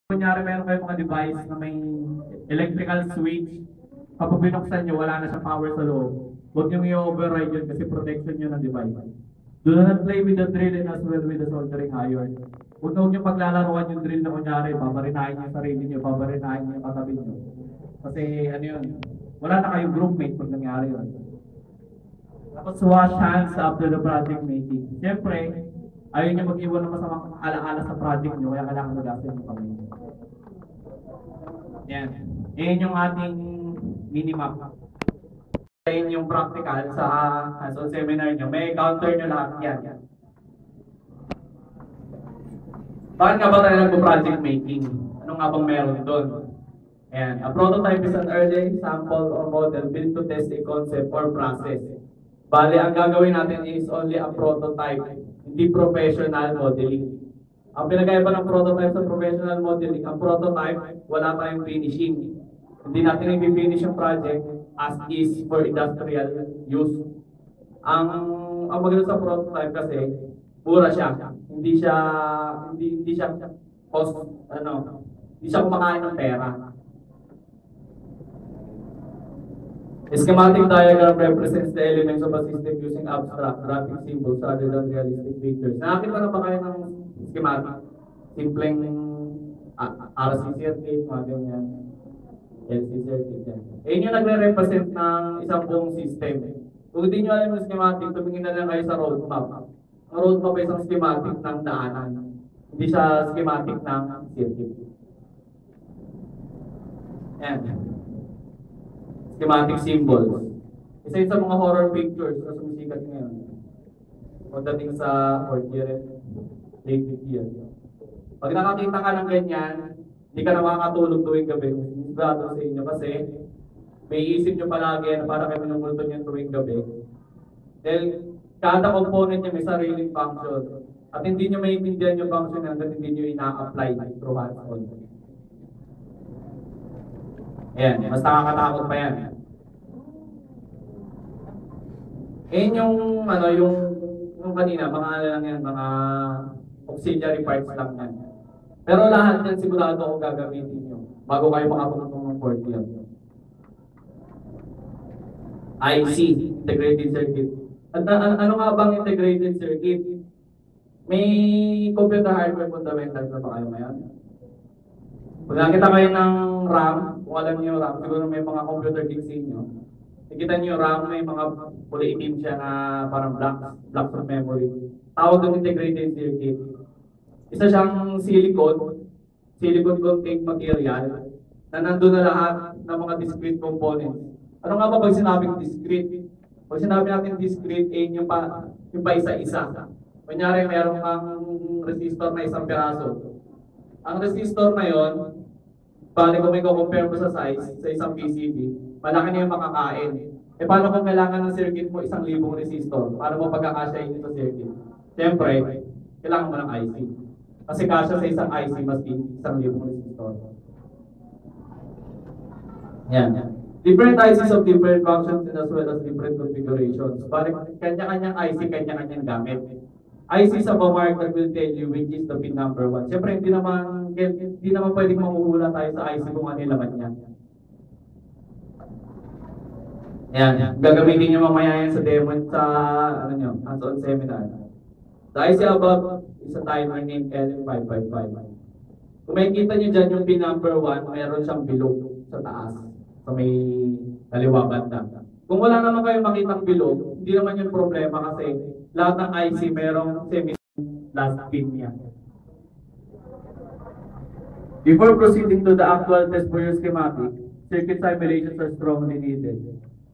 Kunyari meron kayong mga device na may electrical switch, kapag binuksan nyo, wala na siyang power sa loob. Huwag nyo i-override yun kasi protection nyo ng device. Do not play with the drill and as well with the soldering iron. Huwag nyo paglalaruan yung drill na kunyari, babarinahin nyo yung sarili nyo, babarinahin nyo yung katabi nyo. Kasi ano yun, wala na kayong groupmate pag nangyari yun. Tapos wash hands after the project making. Siyempre, ayaw nyo mag-iwan ng masamang alaala sa project nyo, kaya kailangan magasin yung kamay. Yan. Yan yung ating minimap. Yan yung practical sa hands-on seminar nyo. May counter nyo lahat yan. Bakit nga ba tayo nagpo-project making? Ano nga bang meron doon? Ayan. A prototype is an early sample or model built to test a concept or process. Bale, ang gagawin natin is only a prototype, hindi professional modeling. Ang pinagkaiba ng prototype sa professional modeling, ang prototype, wala tayong finishing. Hindi natin i-finish yung project as is for industrial use. Ang maganda sa prototype kasi, mura siya. Hindi siya cost, hindi siya kumakain ng pera. A schematic diagram represents the elements of a system using abstract graphic symbols rather than realistic pictures. Nakakita na ba kayo ng schematic? Simpleng RC circuit, mga ganyan. LC circuit yan. Yun yung nagre-represent ng isang buong system. Kung hindi nyo alam yung schematic, tumingin na lang kayo sa roadmap. Ang roadmap ay isang schematic ng daanan. Hindi siya schematic ng circuit. Yan. Schematic symbols. Isa yun sa mga horror pictures na sumisikat ngayon. Pagdating sa fourth year, late fifth year. Pag nakakita ka ng ganyan, hindi ka na makakatulog tuwing gabi. Sigurado sa inyo kasi may isip nyo palagi na para kayo minumulto nyo tuwing gabi. Dahil kada component niya may sariling function. At hindi nyo maintindihan yung function hanggang hindi nyo ina-apply through hands-on. Ayan, mas nakakatakot pa yan. Ayan yung kanina, mga lang yan, mga auxiliary parts lang yan. Pero lahat yan sigurado ako gagamitin nyo bago kayo makapungtong ng fourth year. IC, integrated circuit. At ano nga bang integrated circuit? May computer hardware fundamentals na ba kayo ngayon? Kung nakita kayo ng RAM, kung alam niyo RAM, siguro may mga computer geeks inyo. Nakita niyo RAM, may mga kulay itim siya na parang blocks of memory. Tawag ng integrated circuit. Isa siyang silicone contained material na nandun na lahat ng mga discrete components. Ano nga ba pag sinabing discrete? Pag sinabi natin discrete, yung pa isa-isa. Kunyari, meron kang resistor na isang piraso. Ang resistor na yon, bali kung may compare mo sa size sa isang PCB, malaki na yung makakain. E paano kung kailangan ng circuit mo 1,000 resistor? Paano mo pagkakasyahin ito sa circuit? Siyempre, kailangan mo ng IC. Kasi kasya sa isang IC maski 1,000 resistor. Yan. Different ICs of different functions and as well as different configurations. Bali, kanya-kanyang IC, kanya-kanyang gamit. IC sa market will tell you which is the pin number 1. Siyempre, hindi naman pwedeng mahuhula tayo sa IC kung ano yung laman niya. Ayan, gagamitin nyo mamaya yan sa demo sa hands-on seminar. The IC above is a timer named LM555. Kung makikita nyo dyan yung pin number 1, mayroon siyang below sa taas. So may kaliwa banda. Kung wala naman kayong makitang below, hindi naman yung problema kasi lahat ng IC merong semi-last pin niya. Before proceeding to the actual test for your schematic, circuit simulations are strongly needed.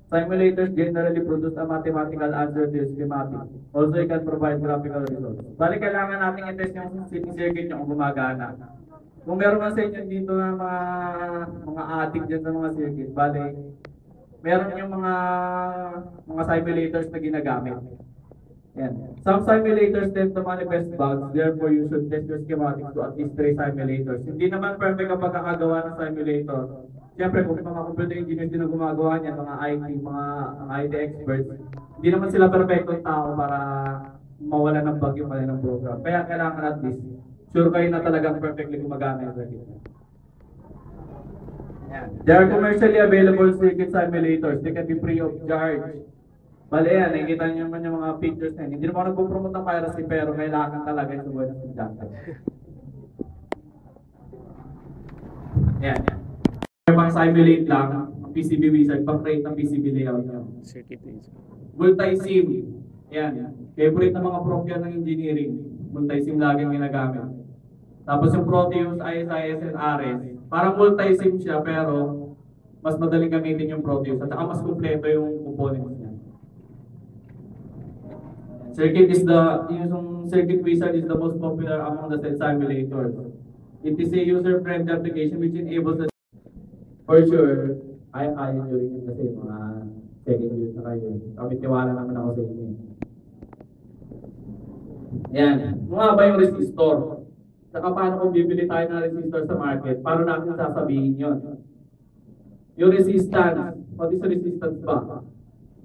Simulators generally produce a mathematical answer to your schematic. Also, it can provide graphical results. Bali, kailangan natin i-test yung circuit nyo kung gumagana. Kung meron man sa inyo dito na mga addict dyan sa mga circuit, bali, meron yung mga simulators na ginagamit. Yan. Some simulators tend to manifest bugs, therefore you should test your schematics to at least 3 simulators. Hindi naman perfect ang pagkakagawa ng simulator. Siyempre, kung mga computer engineers din ang gumagawa niyan, mga IT experts, hindi naman sila perfectong tao para mawala ng bug yung kanilang program. Kaya kailangan at least sure kayo na talagang perfectly gumagana yung circuit niya. There are commercially available circuit simulators. They can be free of charge. Bale yan, nakikita niyo naman yung mga features na yun. Hindi naman ako nagpo-promote ng piracy, pero kailangan talaga yung subuhan ng estudyante. Yan. Pang simulate lang, ang PCB wizard, pang-create ng PCB layout nyo. Circuit wizard. Multi-sim. Yan. Favorite ng mga prof yan ng engineering. Multi-sim laging ginagamit. Tapos yung Proteus, ISIS, and Ares, parang multi-sim siya, pero mas madaling gamitin yung Proteus at saka mas kumpleto yung components niya. Circuit wizard is the most popular among the cell simulators. It is a user-friendly application which enables the for sure, kaya nyo rin yun kasi mga second years na kayo. Kami tiwala naman ako sa inyo. Yan. Mga ba yung resistor? Saka paano kung bibili tayo ng resistor sa market? Paano natin sasabihin yun? Yung resistance, what is resistance ba?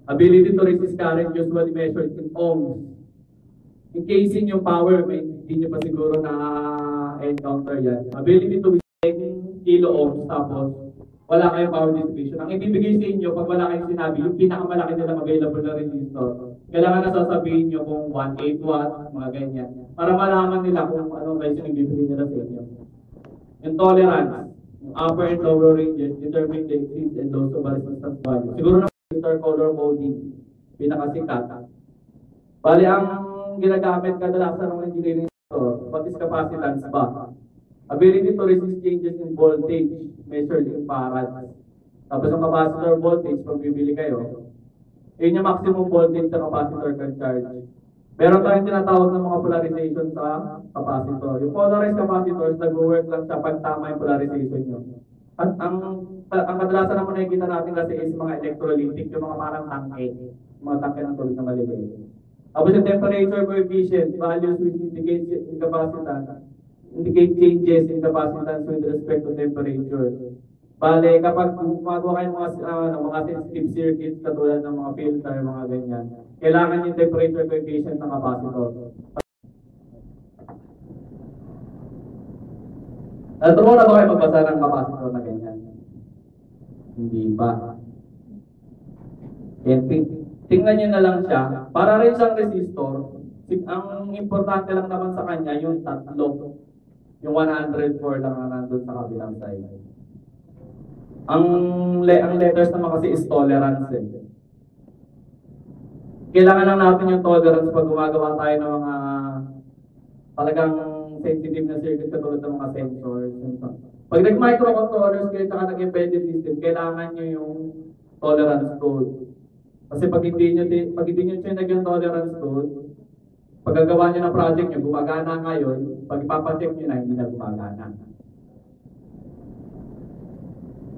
Ability to resist current usually measured in ohms. Encasing yung power, hindi nyo pa siguro na-encounter yan. Ability to withstand kilo ohms, tapos wala kayong power dissipation. Ang ibibigay sa inyo, pag wala kayong sinabi, yung pinakamalaki nilang available na resistor, kailangan na sasabihin nyo kung 1.8 watt, mga ganyan. Para malaman nila kung anong price yung ibibigay nila sa inyo. Yung tolerance, yung upper and lower ranges, determine the extremes and lows of a resistance value. Siguro na resistor color coding, pinakasikat. Bali, ang ginagamit kadalasan ng engineering sector, what is capacitance ba? Ability to resist changes in voltage measured in farads. Tapos ang capacitor voltage, pag bibili kayo, yun yung maximum voltage sa capacitor can charge. Meron tayong tinatawag ng mga polarization sa capacitor. Yung polarized capacitors, nag-work lang sa pag tama yung polarization nyo. At ang kadalasan naman nakikita natin kasi is mga electrolytic, yung mga parang tangke. Mga tangke ng tubig na maliliit. Tapos yung temperature coefficient, values which indicate changes in capacitance with respect to temperature. Bale, kapag gumagawa kayo mga sensitive circuits katulad ng mga filter, mga ganyan, kailangan yung temperature coefficient ng capacitor. Naturo na ba kayo magbasa ng capacitor na ganyan? Hindi ba? Tingnan nyo na lang siya. Para rin siyang resistor, ang importante lang naman sa kanya yung tatlo. Yung 104 lang na nandun sa kabilang side. Ang letters naman kasi is tolerance eh. Kailangan lang natin yung tolerance pag gumagawa tayo ng mga talagang sensitive na circuits katulad ng mga sensors. Pag nag-microcontrollers kayo at nag-embedded system, kailangan nyo yung tolerance code. Kasi pag hindi nyo chinag yung tolerance code, pag gagawa nyo ng project nyo, gumagana ngayon, pag ipapacheck nyo na, hindi na gumagana.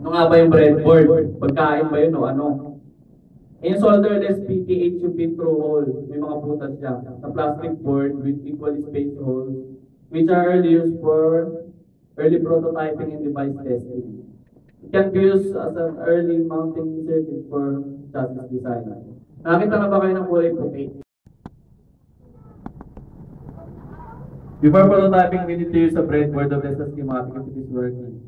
Ano nga ba yung breadboard? Pagkain ba yun o ano? In solderless PTH yung pin through hole, may mga butas siya. Sa plastic board with equally spaced holes, which are early used for early prototyping and device testing. It can be used as an early mounting circuit for chassis design. Nakita na ba kayo ng kulay puti? Before prototyping, we need to use a breadboard of the schematic if it is working.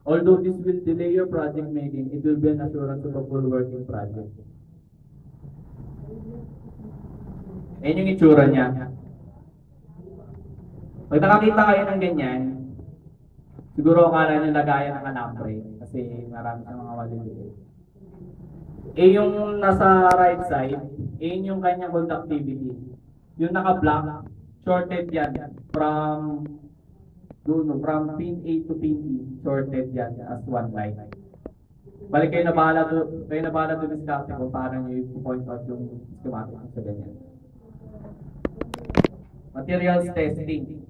Although this will delay your project making, it will be an assurance of a full working project. Ayan yung itsura niya. Pag nakakita kayo ng ganyan, siguro akala nyo lagayan ng anapre kasi marami sa mga maliliit. Yung nasa right side, yung kanyang conductivity. Yung naka-black, shorted yan from pin A to pin E, shorted yan as one line. Balik kayo na bahala doon sa schematic kung paano nyo i-point out yung schematic sa ganyan. Materials testing.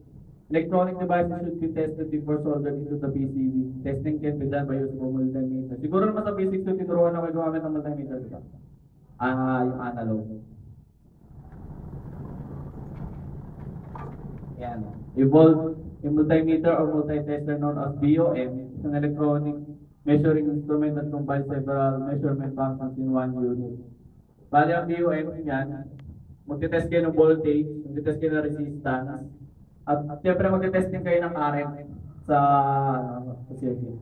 Electronic devices should be tested before soldered into the PCB. Testing can be done by using a multimeter. Siguro naman sa basics yung tinuruan na may gumamit ng multimeter, diba? Yung analog. Yan. Yung multimeter or multitester known as BOM is an electronic measuring instrument that combines several measurement functions in one unit. Bali ang BOM yan, magtitest kayo ng voltage, magtitest kayo ng resistance, At siyempre magte-test din kayo ng current sa circuit.